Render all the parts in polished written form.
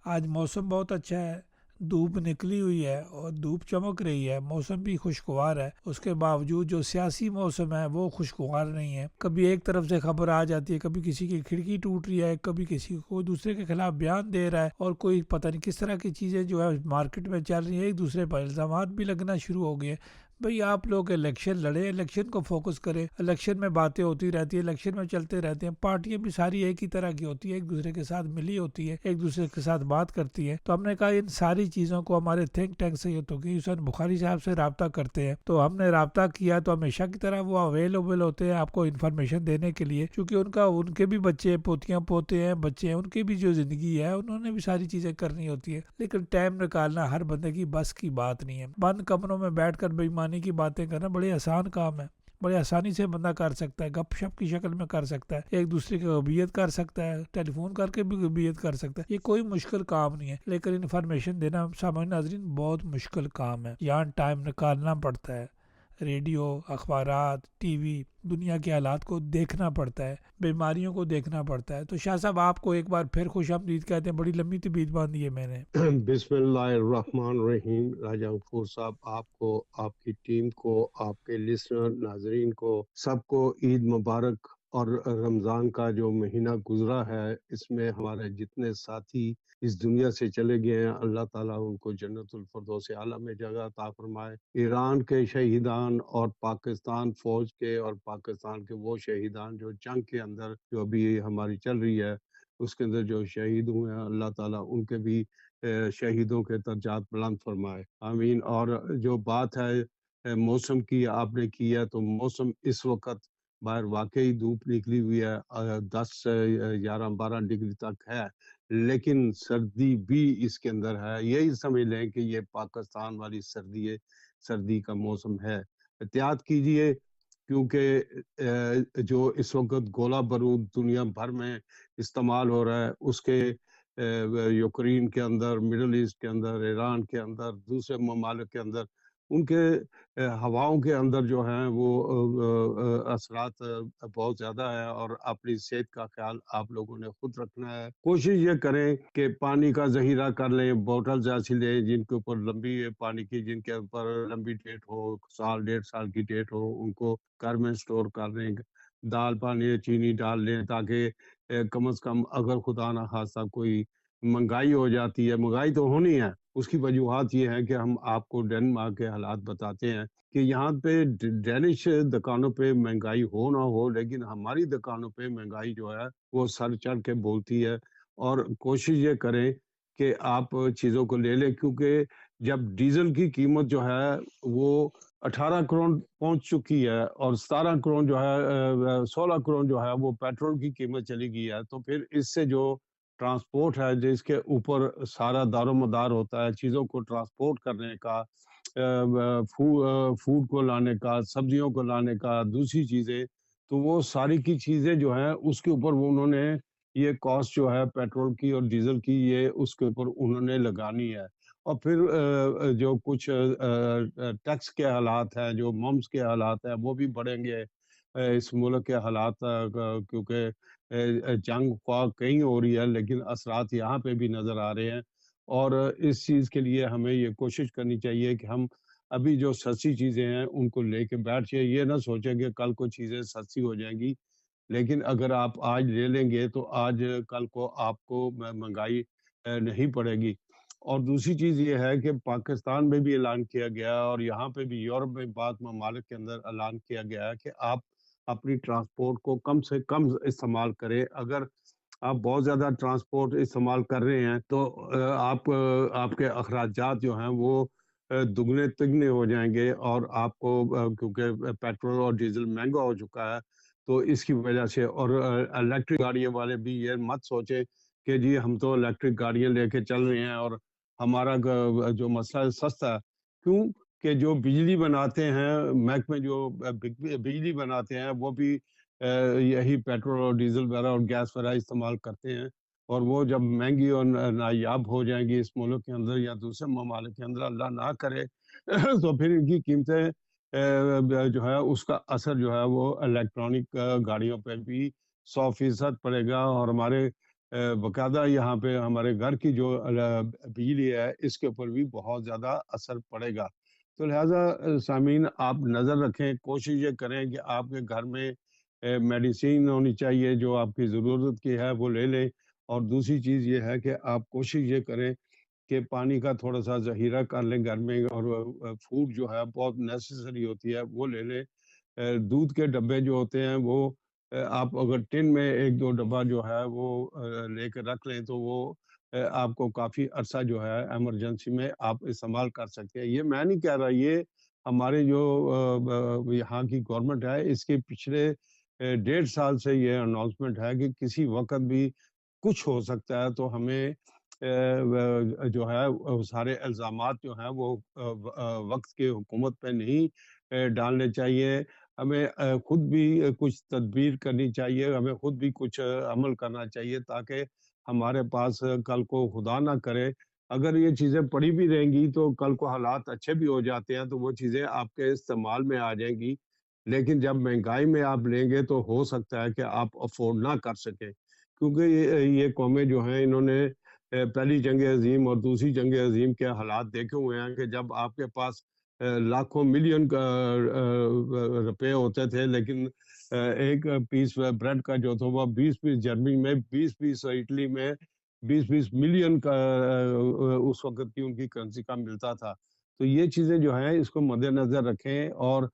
آج موسم بہت اچھا ہے، دھوپ نکلی ہوئی ہے اور دھوپ چمک رہی ہے، موسم بھی خوشگوار ہے۔ اس کے باوجود جو سیاسی موسم ہے وہ خوشگوار نہیں ہے۔ کبھی ایک طرف سے خبر آ جاتی ہے، کبھی کسی کی کھڑکی ٹوٹ رہی ہے، کبھی کسی کو دوسرے کے خلاف بیان دے رہا ہے، اور کوئی پتہ نہیں کس طرح کی چیزیں جو ہے مارکیٹ میں چل رہی ہیں، ایک دوسرے پر الزامات بھی لگنا شروع ہو گئے۔ بھئی آپ لوگ الیکشن لڑے، الیکشن کو فوکس کرے، الیکشن میں باتیں ہوتی رہتی ہیں، الیکشن میں چلتے رہتے ہیں، پارٹیاں بھی ساری ایک ہی طرح کی ہوتی ہے، ایک دوسرے کے ساتھ ملی ہوتی ہے، ایک دوسرے کے ساتھ بات کرتی ہے۔ تو ہم نے کہا ان ساری چیزوں کو ہمارے تھنک ٹینک سید توقی حسین بخاری صاحب سے رابطہ کرتے ہیں۔ تو ہم نے رابطہ کیا تو ہمیشہ کی طرح وہ اویلیبل ہوتے ہیں آپ کو انفارمیشن دینے کے لیے، کیونکہ ان کے بھی بچے پوتیاں پوتے ہیں، بچے ہیں، ان کی بھی جو زندگی ہے انہوں نے بھی ساری چیزیں کرنی ہوتی ہے، لیکن ٹائم نکالنا ہر بندے کی بس کی بات نہیں ہے۔ بند کمروں میں بیٹھ کر بےایمانی کی باتیں کرنا بڑے آسان کام ہے، بڑے آسانی سے بندہ کر سکتا ہے، گپ شپ کی شکل میں کر سکتا ہے، ایک دوسرے کی غیبیت کر سکتا ہے، ٹیلی فون کر کے بھی غیبیت کر سکتا ہے، یہ کوئی مشکل کام نہیں ہے۔ لیکن انفارمیشن دینا سامعین ناظرین بہت مشکل کام ہے، یہاں ٹائم نکالنا پڑتا ہے، ریڈیو، اخبارات، ٹی وی، دنیا کے حالات کو دیکھنا پڑتا ہے، بیماریوں کو دیکھنا پڑتا ہے۔ تو شاہ صاحب آپ کو ایک بار پھر خوش آمدید کہتے ہیں، بڑی لمبی طویل باندھی ہے میں نے۔ بسم اللہ الرحمن الرحیم۔ راجہ غفور صاحب، آپ کو، آپ کی ٹیم کو، آپ کے لسنر ناظرین کو، سب کو عید مبارک۔ اور رمضان کا جو مہینہ گزرا ہے، اس میں ہمارے جتنے ساتھی اس دنیا سے چلے گئے ہیں، اللہ تعالیٰ ان کو جنت الفردوس اعلیٰ میں جگہ عطا فرمائے۔ ایران کے شہیدان اور پاکستان فوج کے اور پاکستان کے وہ شہیدان جو جنگ کے اندر جو ابھی ہماری چل رہی ہے اس کے اندر جو شہید ہوئے ہیں، اللہ تعالیٰ ان کے بھی شہیدوں کے درجات بلند فرمائے، آمین۔ اور جو بات ہے موسم کی آپ نے کی ہے، تو موسم اس وقت باہر واقعی دھوپ نکلی ہوئی ہے، 10 سے 11 12 ڈگری تک ہے، لیکن سردی بھی اس کے اندر ہے۔ یہی سمجھ لیں کہ یہ پاکستان والی سردی ہے، سردی کا موسم ہے۔ احتیاط کیجئے، کیونکہ جو اس وقت گولہ بارود دنیا بھر میں استعمال ہو رہا ہے، اس کے یوکرین کے اندر، مڈل ایسٹ کے اندر، ایران کے اندر، دوسرے ممالک کے اندر، ان کے ہواؤں کے اندر جو ہیں وہ اثرات بہت زیادہ ہے، اور اپنی صحت کا خیال آپ لوگوں نے خود رکھنا ہے۔ کوشش یہ کریں کہ پانی کا ذخیرہ کر لیں، بوٹلز ایسی لیں جن کے اوپر لمبی پانی کی، جن کے اوپر لمبی ڈیٹ ہو، سال 1.5 سال کی ڈیٹ ہو، ان کو گھر میں سٹور کر لیں۔ دال پانی چینی ڈال لیں، تاکہ کم از کم اگر خدا نہ خواستہ کوئی مہنگائی ہو جاتی ہے، مہنگائی تو ہونی ہے، اس کی وجوہات یہ ہیں کہ ہم آپ کو ڈنمارک کے حالات بتاتے ہیں کہ یہاں پہ ڈینش دکانوں پہ مہنگائی ہو نہ ہو، لیکن ہماری دکانوں پہ مہنگائی جو ہے وہ سر چڑھ کے بولتی ہے۔ اور کوشش یہ کریں کہ آپ چیزوں کو لے لیں، کیونکہ جب ڈیزل کی قیمت جو ہے وہ 18 کروڑ پہنچ چکی ہے، اور 17 کروڑ جو ہے 16 کروڑ جو ہے وہ پیٹرول کی قیمت چلی گئی ہے، تو پھر اس سے جو ٹرانسپورٹ ہے، جس کے اوپر سارا دار و مدار ہوتا ہے، چیزوں کو ٹرانسپورٹ کرنے کا، فوڈ کو لانے کا، سبزیوں کو لانے کا، دوسری چیزیں، تو وہ ساری کی چیزیں جو ہیں اس کے اوپر انہوں نے یہ کاسٹ جو ہے پیٹرول کی اور ڈیزل کی، یہ اس کے اوپر انہوں نے لگانی ہے۔ اور پھر جو کچھ ٹیکس کے حالات ہیں، جو ممس کے حالات ہیں، وہ بھی بڑھیں گے اس ملک کے حالات، کیونکہ جنگ خواہ کہیں ہو رہی ہے، لیکن اثرات یہاں پہ بھی نظر آ رہے ہیں۔ اور اس چیز کے لیے ہمیں یہ کوشش کرنی چاہیے کہ ہم ابھی جو سستی چیزیں ہیں ان کو لے کے بیٹھ جائیں، یہ نہ سوچیں کہ کل کو چیزیں سستی ہو جائیں گی، لیکن اگر آپ آج لے لیں گے تو آج کل کو آپ کو مہنگائی نہیں پڑے گی۔ اور دوسری چیز یہ ہے کہ پاکستان میں بھی اعلان کیا گیا، اور یہاں پہ بھی یورپ میں بعض ممالک کے اندر اعلان کیا گیا ہے کہ آپ اپنی ٹرانسپورٹ کو کم سے کم استعمال کریں۔ اگر آپ بہت زیادہ ٹرانسپورٹ استعمال کر رہے ہیں تو آپ کے اخراجات جو ہیں وہ دگنے تگنے ہو جائیں گے، اور آپ کو کیونکہ پیٹرول اور ڈیزل مہنگا ہو چکا ہے، تو اس کی وجہ سے۔ اور الیکٹرک گاڑیوں والے بھی یہ مت سوچیں کہ جی ہم تو الیکٹرک گاڑیاں لے کے چل رہے ہیں اور ہمارا جو مسئلہ ہے سستا ہے، کیوں کہ جو بجلی بناتے ہیں، محکمے جو بجلی بناتے ہیں، وہ بھی یہی پیٹرول اور ڈیزل وغیرہ اور گیس وغیرہ استعمال کرتے ہیں، اور وہ جب مہنگی اور نایاب ہو جائیں گی اس ملک کے اندر یا دوسرے ممالک کے اندر، اللہ نہ کرے تو پھر ان کی قیمتیں جو ہے اس کا اثر جو ہے وہ الیکٹرانک گاڑیوں پہ بھی 100% پڑے گا، اور ہمارے باقاعدہ یہاں پہ ہمارے گھر کی جو بجلی ہے اس کے اوپر بھی بہت زیادہ اثر پڑے گا. تو لہٰذا سامعین آپ نظر رکھیں، کوشش یہ کریں کہ آپ کے گھر میں میڈیسین ہونی چاہیے، جو آپ کی ضرورت کی ہے وہ لے لیں. اور دوسری چیز یہ ہے کہ آپ کوشش یہ کریں کہ پانی کا تھوڑا سا ذخیرہ کر لیں گھر میں، اور فوڈ جو ہے بہت نیسیسری ہوتی ہے وہ لے لیں. دودھ کے ڈبے جو ہوتے ہیں وہ آپ اگر ٹن میں ایک دو ڈبہ جو ہے وہ لے کے رکھ لیں تو وہ آپ کو کافی عرصہ جو ہے ایمرجنسی میں آپ استعمال کر سکتے ہیں. یہ میں نہیں کہہ رہا، یہ ہمارے جو یہاں کی گورنمنٹ ہے اس کے پچھلے 1.5 سال سے یہ اناؤنسمنٹ ہے کہ کسی وقت بھی کچھ ہو سکتا ہے. تو ہمیں جو ہے سارے الزامات جو ہیں وہ وقت کے حکومت پہ نہیں ڈالنے چاہیے. ہمیں خود بھی کچھ تدبیر کرنی چاہیے، ہمیں خود بھی کچھ عمل کرنا چاہیے تاکہ ہمارے پاس کل کو خدا نہ کرے اگر یہ چیزیں پڑی بھی رہیں گی تو کل کو حالات اچھے بھی ہو جاتے ہیں تو وہ چیزیں آپ کے استعمال میں آ جائیں گی. لیکن جب مہنگائی میں آپ لیں گے تو ہو سکتا ہے کہ آپ افورڈ نہ کر سکیں، کیونکہ یہ قومیں جو ہیں انہوں نے پہلی جنگ عظیم اور دوسری جنگ عظیم کے حالات دیکھے ہوئے ہیں کہ جب آپ کے پاس لاکھوں ملین روپے ہوتے تھے لیکن ایک پیس بریڈ کا جو تھا وہ 20 پیس جرمنی میں، 20 پیس اٹلی میں، 20 ملین کا اس وقت کی ان کی کرنسی کا ملتا تھا. تو یہ چیزیں جو ہیں اس کو مد نظر رکھیں اور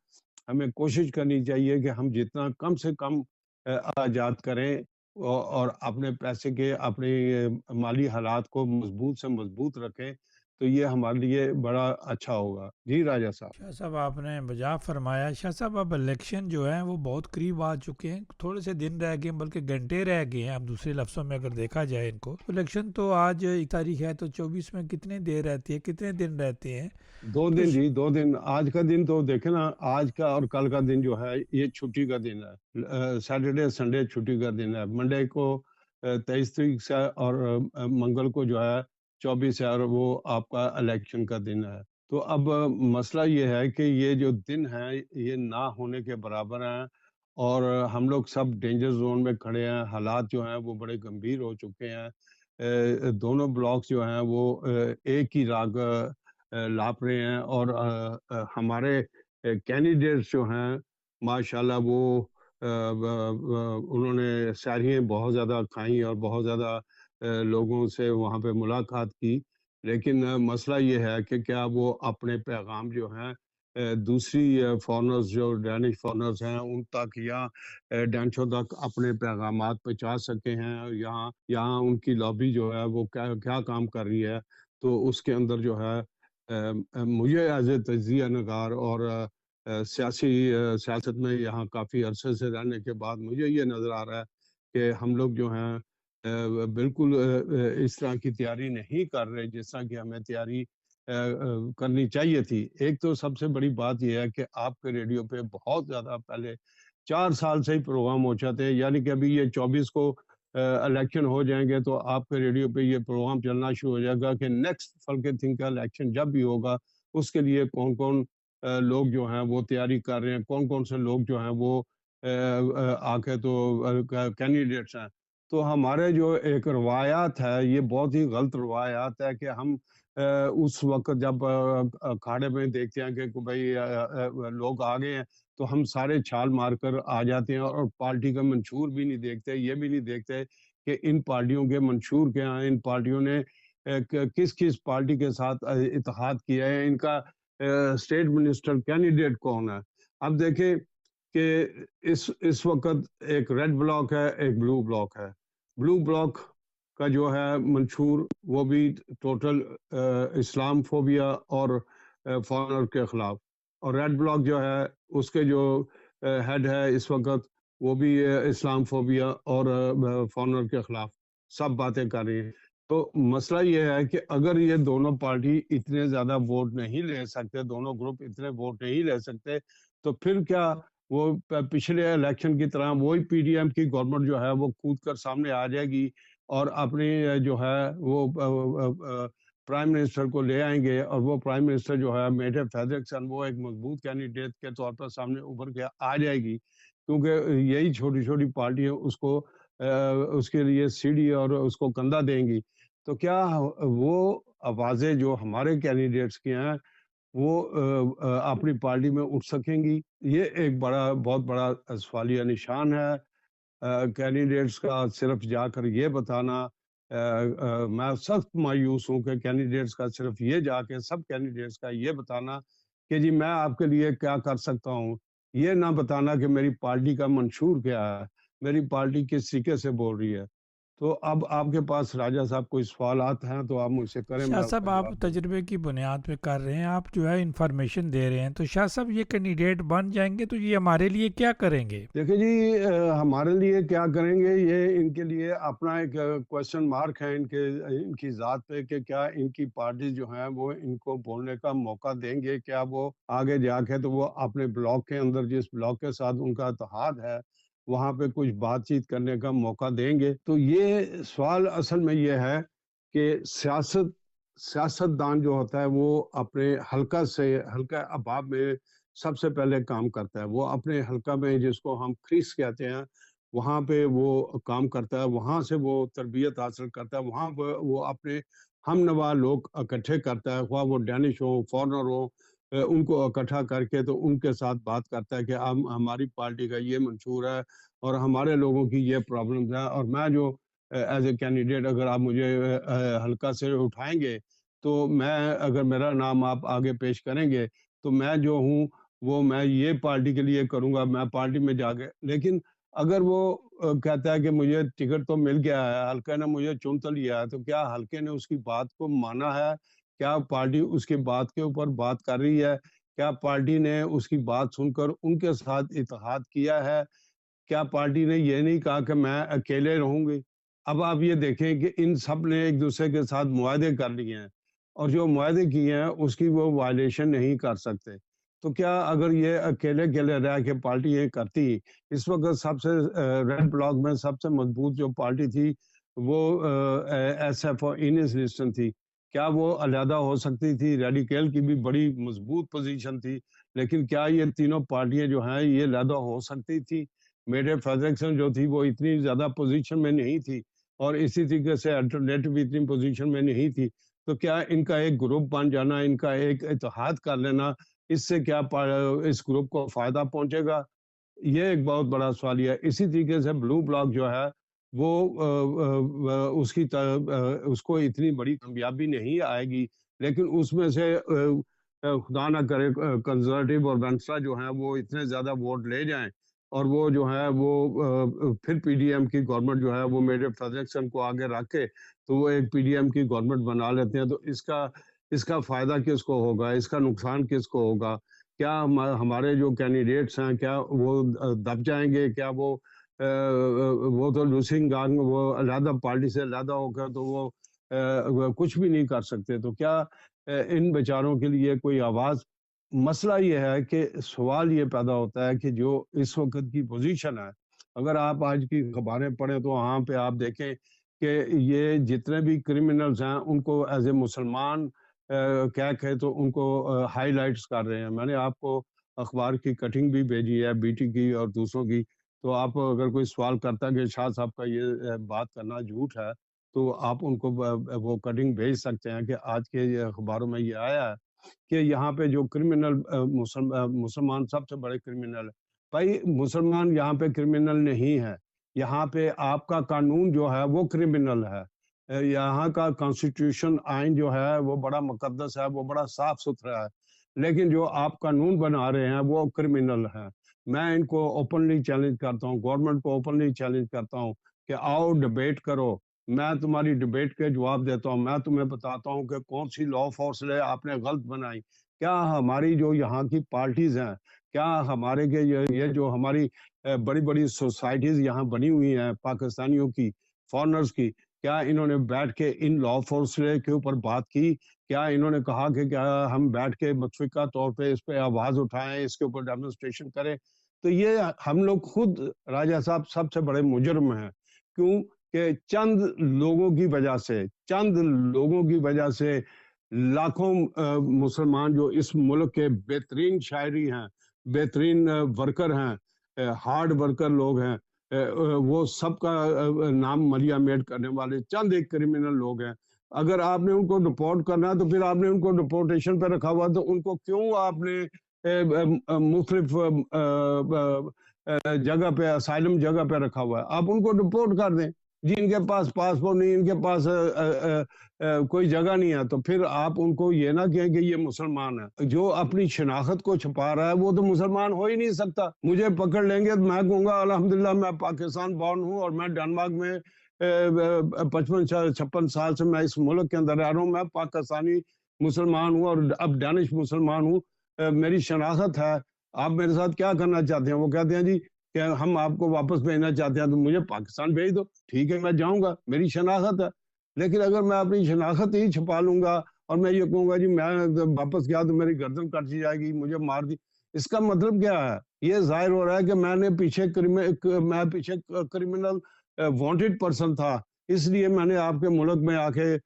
ہمیں کوشش کرنی چاہیے کہ ہم جتنا کم سے کم اخراجات کریں اور اپنے پیسے کے اپنے مالی حالات کو مضبوط سے مضبوط رکھیں تو یہ ہمارے لیے بڑا اچھا ہوگا. جی راجہ صاحب. شاہ صاحب آپ نے بجا فرمایا. شاہ صاحب اب الیکشن جو ہیں وہ بہت قریب آ چکے ہیں، تھوڑے سے دن رہ گئے ہیں بلکہ گھنٹے رہ گئے ہیں اب دوسرے لفظوں میں اگر دیکھا جائے ان کو. الیکشن تو آج 1 تاریخ ہے تو 24 میں کتنے دیر رہتی ہے، کتنے دن رہتے ہیں؟ 2 دن جی، 2 دن. آج کا دن تو دیکھیں نا، آج کا اور کل کا دن جو ہے یہ چھٹی کا دن ہے. سیٹرڈے سنڈے چھٹی کا دن ہے. منڈے کو 23 تاریخ سے اور منگل کو جو ہے 24 ہے اور وہ آپ کا الیکشن کا دن ہے. تو اب مسئلہ یہ ہے کہ یہ جو دن ہیں یہ نہ ہونے کے برابر ہیں اور ہم لوگ سب ڈینجر زون میں کھڑے ہیں. حالات جو ہیں وہ بڑے گمبھیر ہو چکے ہیں. دونوں بلاکس جو ہیں وہ ایک ہی راگ لاپ رہے ہیں اور ہمارے کینڈیڈیٹس جو ہیں ماشاءاللہ وہ انہوں نے سیاریاں بہت زیادہ کھائیں اور بہت زیادہ لوگوں سے وہاں پہ ملاقات کی. لیکن مسئلہ یہ ہے کہ کیا وہ اپنے پیغام جو ہیں دوسری فارنرز جو ڈینش فارنرز ہیں ان تک یا ڈینشوں تک اپنے پیغامات پہنچا سکے ہیں. یہاں ان کی لابی جو ہے وہ کیا کام کر رہی ہے. تو اس کے اندر جو ہے مجھے ایز اے تجزیہ نگار اور سیاست میں یہاں کافی عرصے سے رہنے کے بعد مجھے یہ نظر آ رہا ہے کہ ہم لوگ جو ہیں بالکل اس طرح کی تیاری نہیں کر رہے جس طرح کی ہمیں تیاری کرنی چاہیے تھی. ایک تو سب سے بڑی بات یہ ہے کہ آپ کے ریڈیو پہ بہت زیادہ پہلے 4 سال سے ہی پروگرام ہو چاہتے ہیں، یعنی کہ ابھی یہ 24 کو الیکشن ہو جائیں گے تو آپ کے ریڈیو پہ یہ پروگرام چلنا شروع ہو جائے گا کہ نیکسٹ فلکے تھنک کا الیکشن جب بھی ہوگا اس کے لیے کون کون لوگ جو ہیں وہ تیاری کر رہے ہیں، کون کون سے لوگ جو ہیں وہ آ کے تو کینڈیڈیٹس ہیں. تو ہمارے جو ایک روایات ہے یہ بہت ہی غلط روایات ہے کہ ہم اس وقت جب اکھاڑے میں دیکھتے ہیں کہ بھائی لوگ آ گئے ہیں تو ہم سارے چھال مار کر آ جاتے ہیں اور پارٹی کا منشور بھی نہیں دیکھتے. یہ بھی نہیں دیکھتے کہ ان پارٹیوں کے منشور کیا ہیں، ان پارٹیوں نے کس کس پارٹی کے ساتھ اتحاد کیا ہے، ان کا اسٹیٹ منسٹر کینڈیڈیٹ کون ہے. اب دیکھیں کہ اس وقت ایک ریڈ بلاک ہے، ایک بلو بلاک ہے. بلو بلاک کا جو ہے منشور وہ بھی ٹوٹل اسلام فوبیا اور فارنر کے خلاف، اور ریڈ بلاک جو ہے اس کے جو ہیڈ ہے اس وقت وہ بھی اسلام فوبیا اور فارنر کے خلاف سب باتیں کر رہی ہیں. تو مسئلہ یہ ہے کہ اگر یہ دونوں پارٹی اتنے زیادہ ووٹ نہیں لے سکتے، دونوں گروپ اتنے ووٹ نہیں لے سکتے تو پھر کیا وہ پچھلے الیکشن کی طرح وہی پی ڈی ایم کی گورنمنٹ جو ہے وہ کود کر سامنے آ جائے گی اور اپنی جو ہے وہ پرائم منسٹر کو لے آئیں گے اور وہ پرائم منسٹر جو ہے میٹے فیڈرکسن وہ ایک مضبوط کینڈیڈیٹ کے طور پر سامنے ابھر کے آ جائے گی، کیونکہ یہی چھوٹی چھوٹی پارٹیاں اس کو اس کے لیے سیڑھی اور اس کو کندھا دیں گی، تو کیا وہ آوازیں جو ہمارے کینڈیڈیٹس کی ہیں وہ اپنی پارٹی میں اٹھ سکیں گی؟ یہ ایک بہت بڑا سوالیہ نشان ہے کینڈیڈیٹس کا صرف جا کر یہ بتانا۔ میں سخت مایوس ہوں کہ کینڈیڈیٹس کا صرف یہ جا کے سب کینڈیڈیٹس کا یہ بتانا کہ جی میں آپ کے لیے کیا کر سکتا ہوں، یہ نہ بتانا کہ میری پارٹی کا منشور کیا ہے، میری پارٹی کس طریقے سے بول رہی ہے۔ تو اب آپ کے پاس راجہ صاحب کوئی سوالات ہیں تو آپ مجھ سے کریں، شاہ میں اس کا صاحب آپ جواب دوں گا۔ تجربے کی بنیاد پہ کر رہے ہیں، آپ جو ہے انفارمیشن دے رہے ہیں، تو شاہ صاحب یہ کینڈیڈیٹ بن جائیں گے تو یہ ہمارے لیے کیا کریں گے؟ دیکھیں جی، ہمارے لیے کیا کریں گے، یہ ان کے لیے اپنا ایک کوشچن مارک ہے ان کی ذات پہ کہ کیا ان کی پارٹی جو ہیں وہ ان کو بولنے کا موقع دیں گے، کیا وہ آگے جا کے تو وہ اپنے بلاک کے اندر جس بلاک کے ساتھ ان کا اتحاد ہے وہاں پہ کچھ بات چیت کرنے کا موقع دیں گے۔ تو یہ سوال اصل میں یہ ہے کہ سیاستدان جو ہوتا ہے وہ اپنے حلقہ اباب میں سب سے پہلے کام کرتا ہے، وہ اپنے حلقہ میں جس کو ہم کریس کہتے ہیں وہاں پہ وہ کام کرتا ہے، وہاں سے وہ تربیت حاصل کرتا ہے، وہاں پہ وہ اپنے ہم نوا لوگ اکٹھے کرتا ہے، خواہ وہ ڈینش ہو فورنر ہو، ان کو اکٹھا کر کے تو ان کے ساتھ بات کرتا ہے کہ ہماری پارٹی کا یہ منشور ہے اور ہمارے لوگوں کی یہ پرابلمز ہیں، اور میں جو ایز اے کینڈیڈیٹ اگر آپ مجھے حلقہ سے اٹھائیں گے تو میں اگر میرا نام آپ آگے پیش کریں گے تو میں جو ہوں وہ میں یہ پارٹی کے لیے کروں گا، میں پارٹی میں جا کے، لیکن اگر وہ کہتا ہے کہ مجھے ٹکٹ تو مل گیا ہے، حلقے نے مجھے چن تو لیا ہے، تو کیا حلقے نے اس کی بات کو مانا ہے؟ کیا پارٹی اس کی بات کے اوپر بات کر رہی ہے؟ کیا پارٹی نے اس کی بات سن کر ان کے ساتھ اتحاد کیا ہے؟ کیا پارٹی نے یہ نہیں کہا کہ میں اکیلے رہوں گی؟ اب آپ یہ دیکھیں کہ ان سب نے ایک دوسرے کے ساتھ معاہدے کر لیے ہیں اور جو معاہدے کیے ہیں اس کی وہ وائلیشن نہیں کر سکتے۔ تو کیا اگر یہ اکیلے رہ کے پارٹی یہ کرتی، اس وقت سب سے ریڈ بلاک میں سب سے مضبوط جو پارٹی تھی وہ ایس ایف اور انیس لسٹن تھی، کیا وہ علیحدہ ہو سکتی تھی؟ ریڈیکل کی بھی بڑی مضبوط پوزیشن تھی، لیکن کیا یہ تینوں پارٹیاں جو ہیں یہ علیحدہ ہو سکتی تھی؟ میڈے فیڈریکشن جو تھی وہ اتنی زیادہ پوزیشن میں نہیں تھی اور اسی طریقے سے الٹرنیٹو بھی اتنی پوزیشن میں نہیں تھی، تو کیا ان کا ایک گروپ بن جانا، ان کا ایک اتحاد کر لینا، اس سے کیا اس گروپ کو فائدہ پہنچے گا؟ یہ ایک بہت بڑا سوال ہے۔ اسی طریقے سے بلو بلاک جو ہے وہ اس کو اتنی بڑی کامیابی نہیں آئے گی، لیکن اس میں سے خدا نہ کرے کنزرویٹو اور وینسٹرا جو ہیں وہ اتنے زیادہ ووٹ لے جائیں اور وہ جو ہے وہ پھر پی ڈی ایم کی گورنمنٹ جو ہے وہ میڈے فیڈریکشن کو آگے رکھ کے تو وہ ایک پی ڈی ایم کی گورنمنٹ بنا لیتے ہیں، تو اس کا فائدہ کس کو ہوگا، اس کا نقصان کس کو ہوگا؟ کیا ہمارے جو کینڈیڈیٹس ہیں کیا وہ دب جائیں گے؟ کیا وہ تو لوسنگ گانگ، وہ علیحدہ پارٹی سے علیحدہ ہو کر تو وہ کچھ بھی نہیں کر سکتے؟ تو کیا ان بیچاروں کے لیے کوئی آواز؟ مسئلہ یہ ہے کہ سوال یہ پیدا ہوتا ہے کہ جو اس وقت کی پوزیشن ہے، اگر آپ آج کی خبریں پڑھیں تو وہاں پہ آپ دیکھیں کہ یہ جتنے بھی کرمنلز ہیں ان کو ایز اے مسلمان کہہ کے تو ان کو ہائی لائٹس کر رہے ہیں۔ میں نے آپ کو اخبار کی کٹنگ بھی بھیجی ہے، بی ٹی کی اور دوسروں کی، تو آپ اگر کوئی سوال کرتا ہے کہ شاہ صاحب کا یہ بات کرنا جھوٹ ہے تو آپ ان کو وہ کٹنگ بھیج سکتے ہیں کہ آج کے اخباروں میں یہ آیا ہے کہ یہاں پہ جو کرمنل مسلمان سب سے بڑے کرمنل ہے۔ بھائی مسلمان یہاں پہ کرمنل نہیں ہے، یہاں پہ آپ کا قانون جو ہے وہ کرمنل ہے، یہاں کا کانسٹیٹیوشن آئین جو ہے وہ بڑا مقدس ہے، وہ بڑا صاف ستھرا ہے، لیکن جو آپ قانون بنا رہے ہیں وہ کرمنل ہیں۔ میں ان کو اوپنلی چیلنج کرتا ہوں، گورنمنٹ کو اوپنلی چیلنج کرتا ہوں کہ آؤ ڈیبیٹ کرو، میں تمہاری ڈیبیٹ کے جواب دیتا ہوں، میں تمہیں بتاتا ہوں کہ کون سی لا فورسلے آپ نے غلط بنائی، کیا ہماری جو یہاں کی پارٹیز ہیں، کیا ہمارے کے یہ جو ہماری بڑی بڑی سوسائٹیز یہاں بنی ہوئی ہیں پاکستانیوں کی، فارنرز کی، کیا انہوں نے بیٹھ کے ان لا فورسلے کے اوپر بات کی؟ کیا انہوں نے کہا کہ کیا ہم بیٹھ کے متفقہ طور پہ اس پہ آواز اٹھائیں، اس کے اوپر ڈیمونسٹریشن کریں؟ تو یہ ہم لوگ خود راجہ صاحب سب سے بڑے مجرم ہیں، کیوں کہ چند لوگوں کی وجہ سے لاکھوں مسلمان جو اس ملک کے بہترین شاعری ہیں، بہترین ورکر ہیں، ہارڈ ورکر لوگ ہیں، وہ سب کا نام ملیا میٹ کرنے والے چند ایک کرمنل لوگ ہیں. اگر آپ نے ان کو ڈپورٹ کرنا ہے تو پھر آپ نے ان کو ڈپورٹیشن پہ رکھا ہوا, تو ان کو کیوں آپ نے مختلف جگہ پہ, اسائلم جگہ پہ رکھا ہوا ہے؟ آپ ان کو ڈپورٹ کر دیں. جی ان کے پاس پاسپورٹ نہیں, ان کے پاس کوئی جگہ نہیں ہے, تو پھر آپ ان کو یہ نہ کہیں کہ یہ مسلمان ہے. جو اپنی شناخت کو چھپا رہا ہے وہ تو مسلمان ہو ہی نہیں سکتا. مجھے پکڑ لیں گے تو میں کہوں گا الحمدللہ میں پاکستان بورن ہوں, اور میں ڈنمارک میں 55-56 سال سے میں اس ملک کے اندر رہ رہا ہوں. میں پاکستانی مسلمان ہوں اور اب ڈینش مسلمان ہوں. میری شناخت ہے. آپ میرے ساتھ کیا کرنا چاہتے ہیں؟ وہ کہتے ہیں جی کہ ہم آپ کو واپس بھیجنا چاہتے ہیں, تو مجھے پاکستان بھیج دو. ٹھیک ہے, میں جاؤں گا, میری شناخت ہے. لیکن اگر میں اپنی شناخت ہی چھپا لوں گا اور میں یہ کہوں گا جی میں واپس گیا تو میری گردن کٹ جائے گی, مجھے مار دی, اس کا مطلب کیا ہے؟ یہ ظاہر ہو رہا ہے کہ میں پیچھے کرمنل وانٹڈ پرسن تھا, اس لیے میں نے آپ کے ملک میں آ کے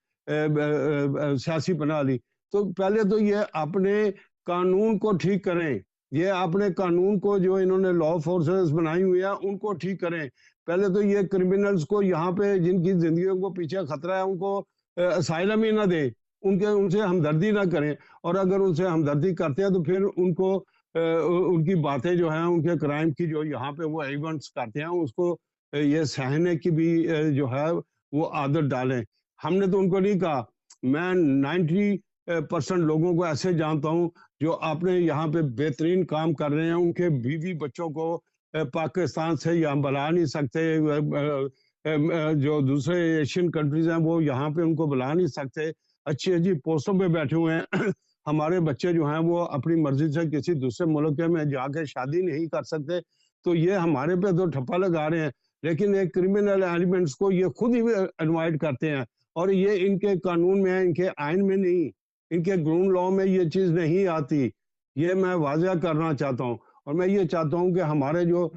سیاسی بنا لی. تو پہلے تو یہ اپنے قانون کو ٹھیک کریں. یہ اپنے قانون کو جو انہوں نے لا فورسز بنائی ہوئی ہیں ان کو ٹھیک کریں. پہلے تو یہ کرمنلز کو یہاں پہ جن کی زندگیوں کو پیچھے خطرہ ہے ان کو اسائلم ہی نہ دیں, ان سے ہمدردی نہ کریں. اور اگر ان سے ہمدردی کرتے ہیں تو پھر ان کو ان کی باتیں جو ہیں, ان کے کرائم کی جو یہاں پہ وہ ایونٹس کرتے ہیں, اس کو یہ سہنے کی بھی جو ہے وہ عادت ڈالیں. ہم نے تو ان کو نہیں کہا. میں 90% لوگوں کو ایسے جانتا ہوں جو اپنے یہاں پہ بہترین کام کر رہے ہیں. ان کے بیوی بچوں کو پاکستان سے یہاں بلا نہیں سکتے, جو دوسرے ایشین کنٹریز ہیں وہ یہاں پہ ان کو بلا نہیں سکتے, اچھی اچھی پوسٹوں پہ بیٹھے ہوئے ہیں. ہمارے بچے جو ہیں وہ اپنی مرضی سے کسی دوسرے ملک میں جا کے شادی نہیں کر سکتے. تو یہ ہمارے پہ تو ٹھپا لگا رہے ہیں, لیکن ایک کرمنل ایلیمنٹس کو یہ خود ہی انوائٹ کرتے ہیں, اور یہ ان کے قانون میں ہے, ان کے آئین میں نہیں, ان کے گراؤنڈ لا میں یہ چیز نہیں آتی. یہ میں واضح کرنا چاہتا ہوں. اور میں یہ چاہتا ہوں کہ ہمارے جو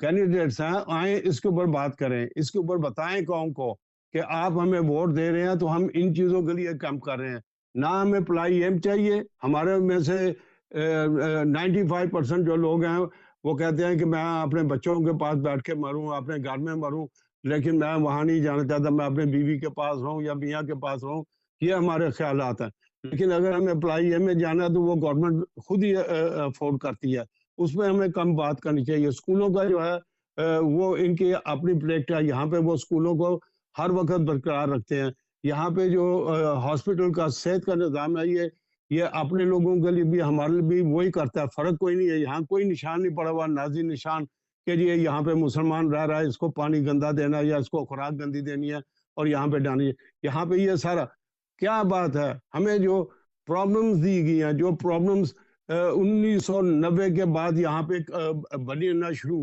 کینڈیڈیٹس ہیں آئیں اس کے اوپر بات کریں, اس کے اوپر بتائیں قوم کو کہ آپ ہمیں ووٹ دے رہے ہیں تو ہم ان چیزوں کے لیے کیمپ کر رہے ہیں. نہ ہمیں پلائی ایم چاہیے. ہمارے میں سے 95% جو لوگ ہیں وہ کہتے ہیں کہ میں اپنے بچوں کے پاس بیٹھ کے مروں, اپنے گھر میں مروں, لیکن میں وہاں نہیں جانا چاہتا, میں اپنے بیوی کے پاس رہوں یا میاں کے پاس رہوں. یہ ہمارے خیالات ہیں. لیکن اگر ہمیں اپلائی ایم میں جانا ہے تو وہ گورنمنٹ خود ہی افورڈ کرتی ہے, اس میں ہمیں کم بات کرنی چاہیے. اسکولوں کا جو ہے وہ ان کی اپنی پلیٹ ہے, یہاں پہ وہ اسکولوں کو ہر وقت برقرار رکھتے ہیں. یہاں پہ جو ہاسپٹل کا صحت کا نظام ہے یہ اپنے لوگوں کے لیے بھی ہمارے لیے بھی وہی کرتا ہے, فرق کوئی نہیں ہے. یہاں کوئی نشان نہیں پڑا ہوا, نازی نشان کہ جی یہاں پہ مسلمان رہ رہا ہے, اس کو پانی گندا دینا یا اس کو خوراک گندی دینی ہے اور یہاں پہ ڈالنی ہے. یہاں پہ یہ سارا کیا بات ہے؟ ہمیں جو پرابلمز دی گئی ہیں, جو پرابلمز 1990 کے بعد یہاں پہ بننا شروع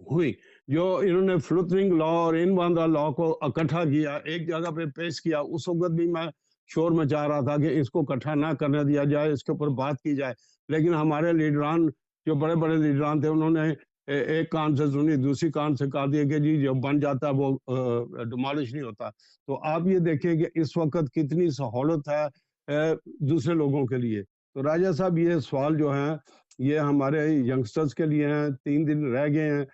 ہوئی, جو انہوں نے فلوترنگ لا اور ان باندھا لا کو اکٹھا کیا, ایک جگہ پہ پیش کیا, اس وقت بھی میں شور مچا رہا تھا کہ اس کو اکٹھا نہ کرنے دیا جائے, اس کے اوپر بات کی جائے. لیکن ہمارے لیڈران جو بڑے بڑے لیڈران تھے انہوں نے ایک کان سے سنی دوسری کان سے کہا دیا کہ جی جو بن جاتا ہے وہ ڈیمالش نہیں ہوتا. تو آپ یہ دیکھیں کہ اس وقت کتنی سہولت ہے دوسرے لوگوں کے لیے. تو راجہ صاحب یہ سوال جو ہیں یہ ہمارے ینگسٹرز کے لیے ہیں, 3 دن رہ گئے ہیں.